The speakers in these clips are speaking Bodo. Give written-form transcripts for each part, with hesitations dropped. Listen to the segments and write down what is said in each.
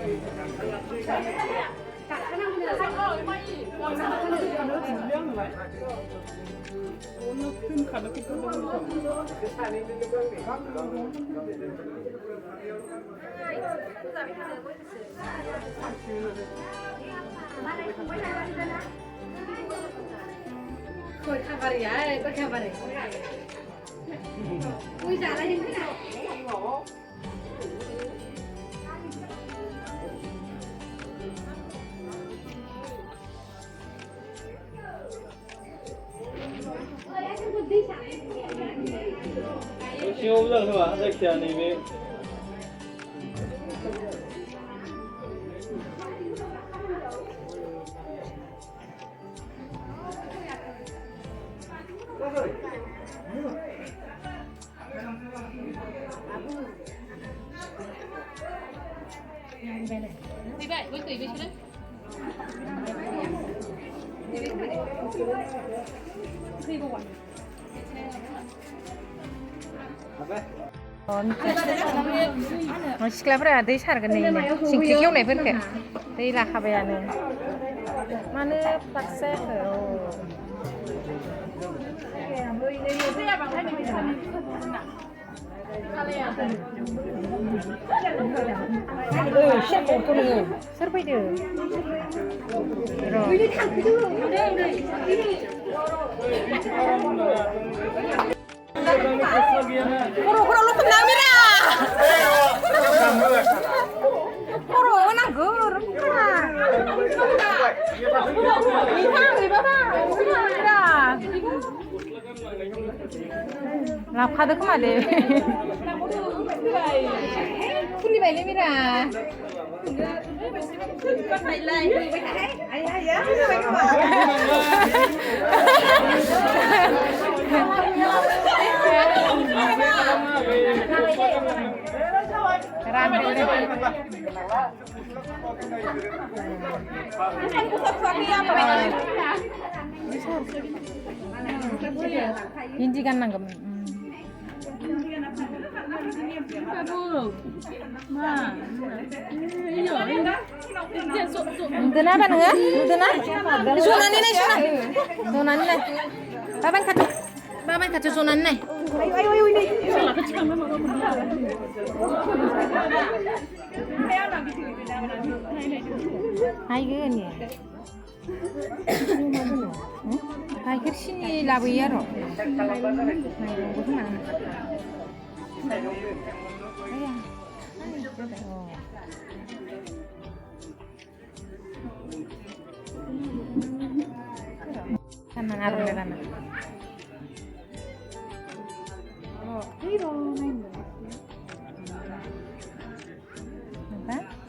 Thôi kabar ya, itu kabar ya. Ui dạ là như thế nào? 시험 보자 그만 자기야 네 Vì vậy, với tùy với chứ đấy. सिख्लाफोरा दै सारगोन नै सिंखि खेवनायफोरखौ दै लाखाबायानो मानो फ्लाक्स जायाखै सोर फैदो खर'फोराव लखबना मिरा खर'आव नांगौ लाबखादो खोमा दे फुनिबायलै मिरा ginji gannaंगौमोन नुदोना बा नोङो नुदोना जनानै नाय जनानै नाय बाबानि खाथियाव जनानै नाय हायगोन गाइखेर सिनि लाबोयो आरो नायनांगौ खोमा kanan arunnya kanan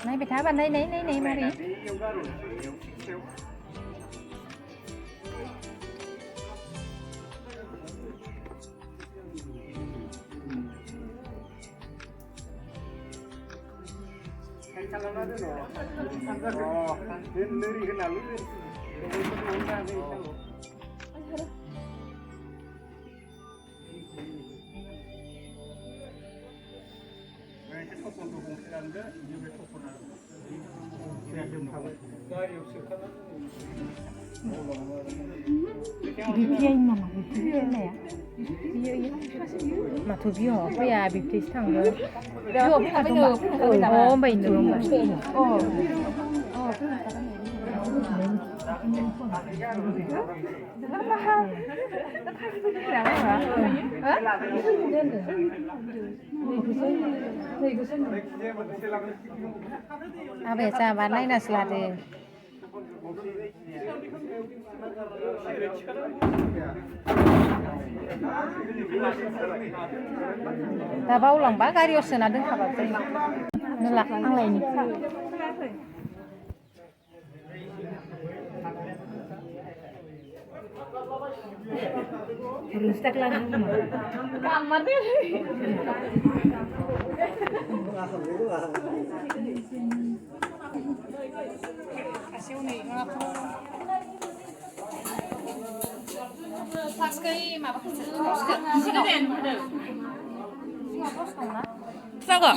này bị thả bên đây này Mary 비비야 있나 막 비비야 있나야? 막 도비요. 뭐야 비비스 탄 거. 비어 파도 막. 뭐 있는 거. Abe cha ban nai na slade दा बावलांबा गारियाव सोना दोनखाबा जायो नोला आंलायनि Rustak lang naman. Kamar din. Kasi uni nga po. Pas kay mapakita. Sino din? Sino post na? Saga.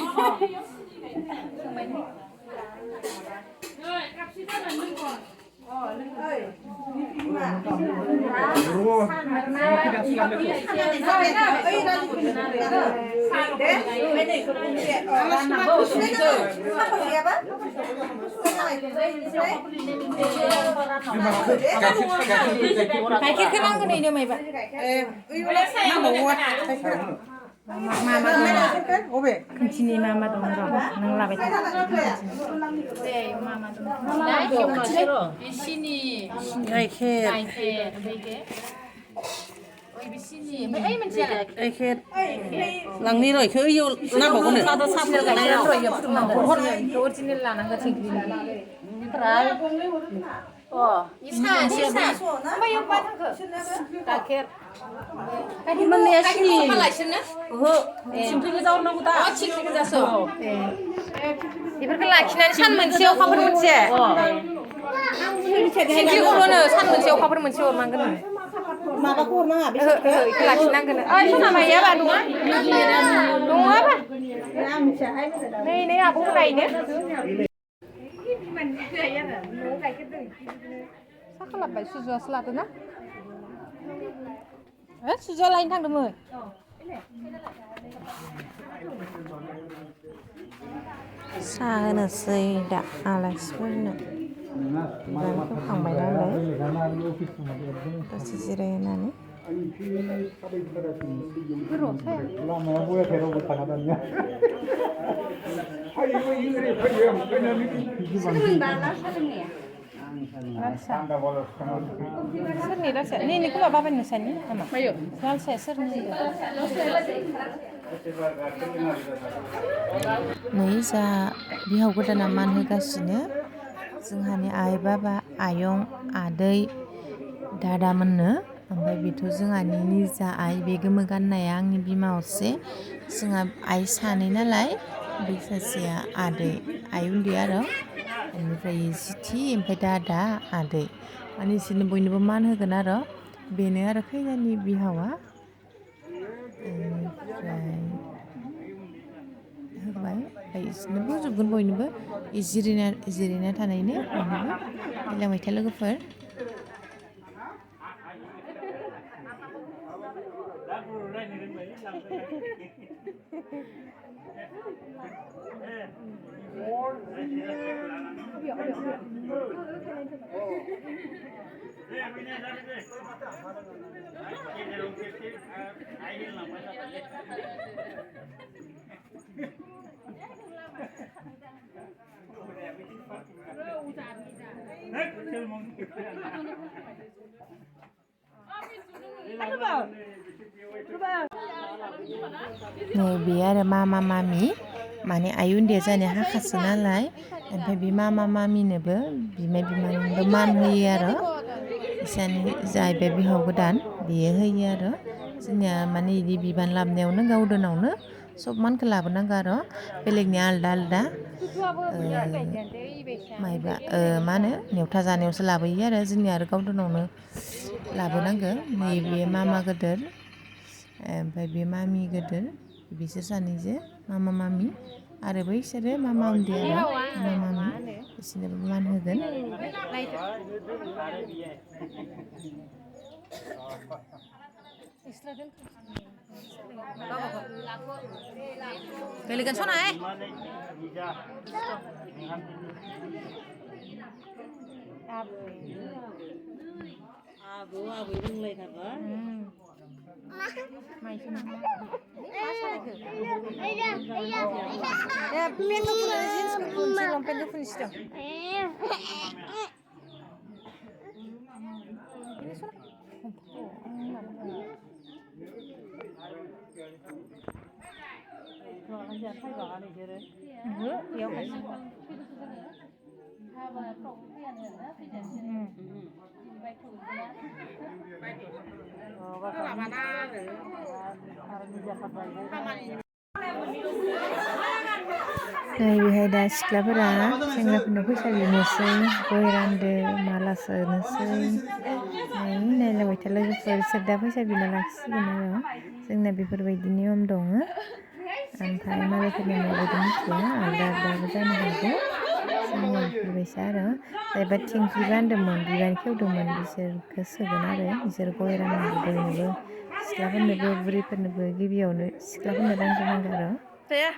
गाइखेरखौ नांगोन इनो मायबा अबे खोनथिनि मा दं र' नों लाबाय था सिनि गाइखेर गाइखेर ओमफ्राय सिनि ओमफ्राय ओइ मोनसेयालाय गाइखेर लांनि र' इखौ इयाव नांबावगोन अरिजिनेल लानांगोन थिंख्लिनि गाइखेर मोननाया सिनि लायसोनो ओहो संख्रि गोजा हरनांगौ दा थिंख्लि गोजासो बेफोरखौ लाखिनानै सान मोनसे अखाफोर मोनसे थिंख्लिखौल'नो सान मोनसे अखाफोर मोनसे हरनांगोन माबाखौ हरनाङा बे इखौ लाखिनांगोन ओइ सना माइयाबा दङा दङाबा नै आब' होनायनो सा खालामबाय सुजुआसो लादोना सुजुआ लायनो थांदोंमोन साहा होनोसै दा आलासिफोरनो बिबान होखांबाय नालाय दसे जिरायनानै लामाया बयाखै रावबो थाङा दानिया फैयो ओरै फैयो फैनानै बिदि सोरनि रालसाया नैनिखौ माबाबाय नोंसानि नामा रालसाया सोरनि नै जा बिहाव गोदाना मान होगासिनो जोंहानि आइ बाबा आयं आदै दादामोननो ओमफ्राय बेथ' जोंहानि निजा आइ बे गोमो गाननाया आंनि बिमा असे जोंहा आइ सानै नालाय बे सासेया आदै आइ उन्दै आरो बेनिफ्राय जिथि ओमफ्राय दादा आदै माने बिसोरनो बयनोबो मान होगोन आरो बेनो आरो खैनानि बिहावा बेनिफ्राय होबाय ओमफ्राय बिसोरनोबो होजोबगोन बयनोबो जिरायना थानायनो बयनोबो मिलायबाय था लोगोफोर बे आरो मामा मामि माने आइ उन्दैया जानाया हाखासो नालाय ओमफ्राय बे मामा मामिनोबो बिमाय बिमानोबो मान होयो आरो बिसानि जाहैबाय बिहाव गोदान बेयो होयो आरो जोंनिया माने बिदि बिबान लाबोनायावनो गावदोनावनो सब मानखौ लाबोनांगौ आरो बेलेगनिया आलदा आलदा मायबा मा होनो नेवथा जानायावसो लाबोयो आरो जोंनिया आरो गावदोनावनो लाबोनांगौ नैबे मामा गोदोर ओमफ्राय बे मामि गोदोर बिसोर सानैजों मामा मामि आरो बैसोरो मामा उन्दै आरो मामा मामि बिसोरनोबो मान होगोन बेलेगन सनाय आबौ रोंलायथारबा बेहाय दा सिख्लाफोरा सेंग्राफोरनो फैसा बिनोसै गय रानदो माला सोनोसै नायलाबाय था लोगोफोर सोर दा फैसा बिना लाखिसिगोन आरो जोंना बेफोरबायदि नियम दङ ओमफ्राय मालायफोरनि माबायदि मिथिया आलदा आलदाबो जानो हागौ जोंनिया बायसा आरो जायबा थिंख्लि बान्दोंमोन बिबान खेवदोंमोन बिसोरखौ सोगोन आरो बिसोर गय राननांगौ बयनोबो सिख्लाफोरनोबो बुरैफोरनोबो गिबियावनो सिख्लाफोरनो रानग्रोनांगौ आरो जाया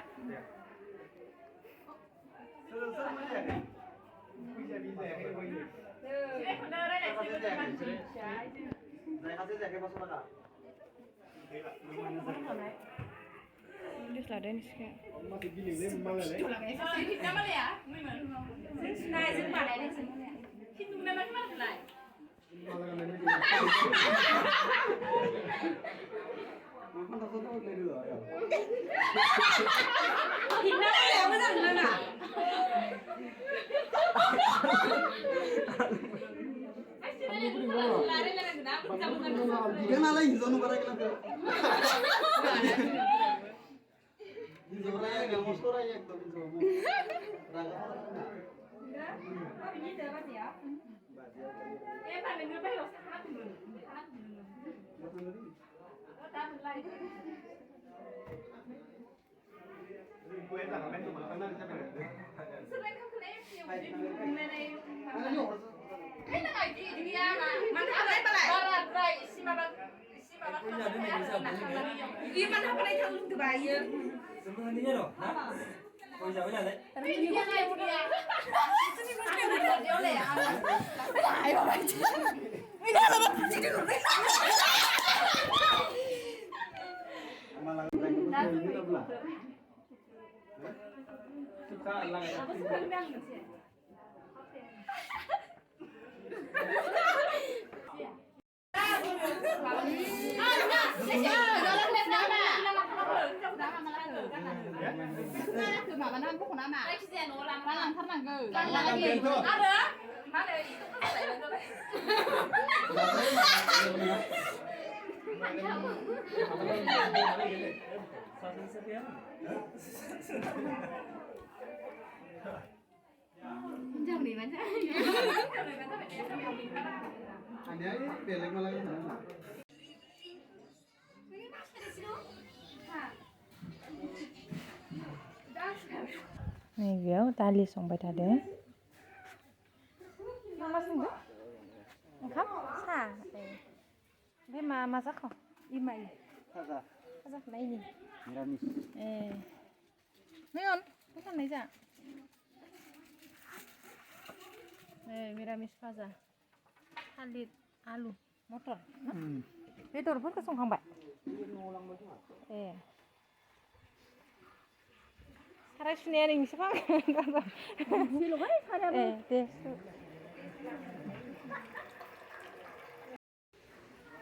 नैबेयाव दालि संबाय थादों मा संदों ओंखाम साहा ओमफ्राय मा जाखो इमाय फाजा खानायनि निरामिस नयन मा खालामनाय जा मिरामिस फाजा थालिर आलु मटर बेदरफोरखौ संखांबाय साराय सुनाया नोंसो फां दे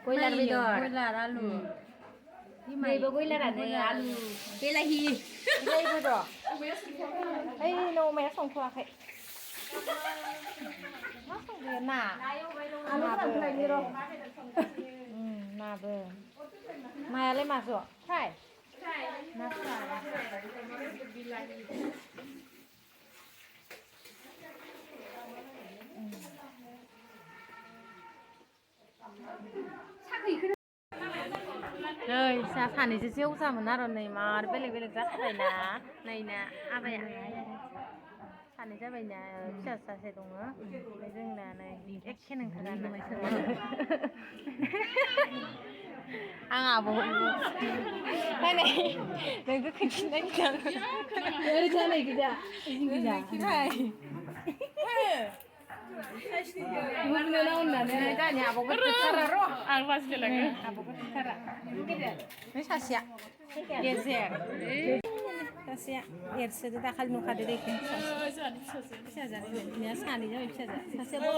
Boiler bidor. Boiler आलु Ibu boiler ada alu. Belahi. Belahi bidor. Oइ न' अमाया संथ'वाखै मा संदों ना आलु नाबो नायालाय माजो फ्राय ना फ्राय नै सानैसो जेवजामोन आरो नै मार बेलेग बेलेग जाथारबायना नैना आबाया सानै जाबायना फिसा सासे दङ ओमफ्राय जोंना नै एखे नोंथारानो आं आब' नायनाय नोंखौ खोन्थिनाय गिदां ओरै जानाय गिदा गुबुननो होननानै दानि आब'खौ खोन्थारा र' आं लासै लाङो आब'खौ खोन्थारा बे सासेया गेजेर सासेया एरसोदो दाखालि नुखादो देखो फिसा जानाय सानै जाबाय फिसा सासेया